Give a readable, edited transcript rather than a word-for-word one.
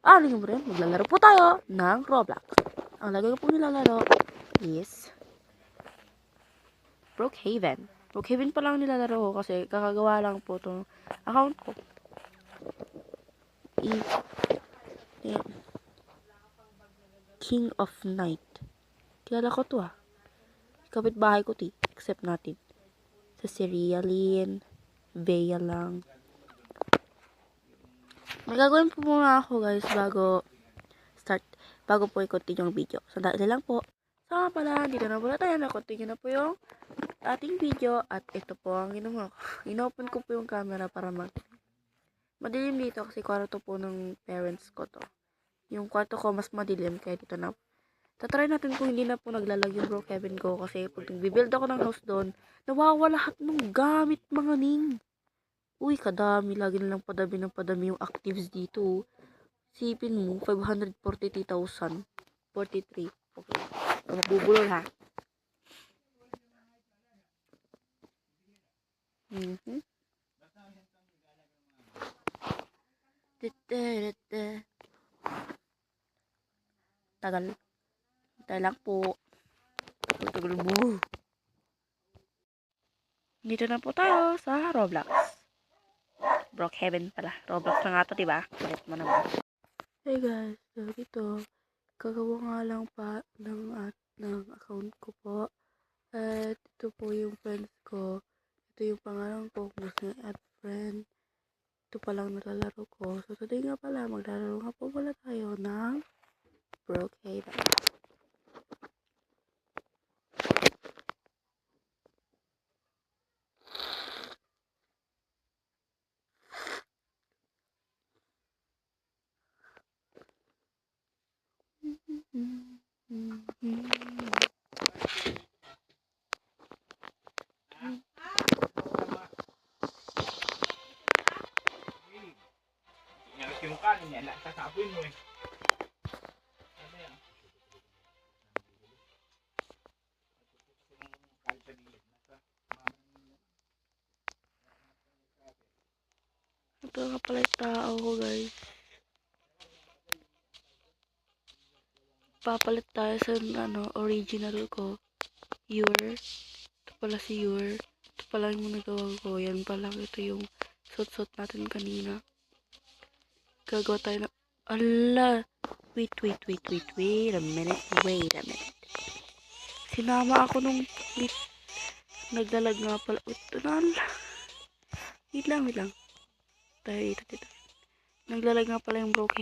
Aling mo rin, maglalaro po tayo ng Roblox. Ang lagay ko po nilalaro is Brookhaven. Brookhaven pa lang nilalaro ko kasi kakagawa lang po itong account ko. King of Night. Kilala ko to kapitbahay ko except natin. Sa Cerealin, Bea lang. Magagawin po muna ako guys bago po i-continue yung video. Sandali lang po. Sama pala, dito na pala tayo. Na-continue na po yung ating video. At ito po ang inopen ko po yung camera para madilim dito kasi kwarto po ng parents ko to. Yung kwarto ko mas madilim kaya dito na. Tatry natin kung hindi na po naglalag yung Brookhaven ko kasi pag nagbibuild ako ng house doon, nawawala lahat ng gamit mga ning. Uy, kadami. Lagi nilang padami yung actives dito. Sipin mo, 543,000. 43. Okay. Mabubulol ha. Tagal. Tagal lang po. Tagal mo. Dito na po tayo sa Roblox. Brookhaven pala. Roblox na nga to, diba? Kulit mo naman. Hey guys, so dito, kagawa nga lang pa ng account ko po. At ito po yung friends ko. Ito yung pangalan ko, kung gusto nyo add friend. Ito palang nalalaro ko. So today nga pala, maglalaro nga po pala tayo ng Brookhaven. Yung kanin niya, kakapin mo eh. Ito nga pala yung tao ko guys. Papalit tayo sa original ko. Yur. Ito pala si Yur. Ito pala yung nagawa ko. Yan pala. Ito yung suot natin kanina. Gagawa tayo na... Ala! Wait a minute. Sinama ako nung... Naglalag nga pala. Ito na. Wait lang. Tayo dito. Naglalag nga pala yung broken.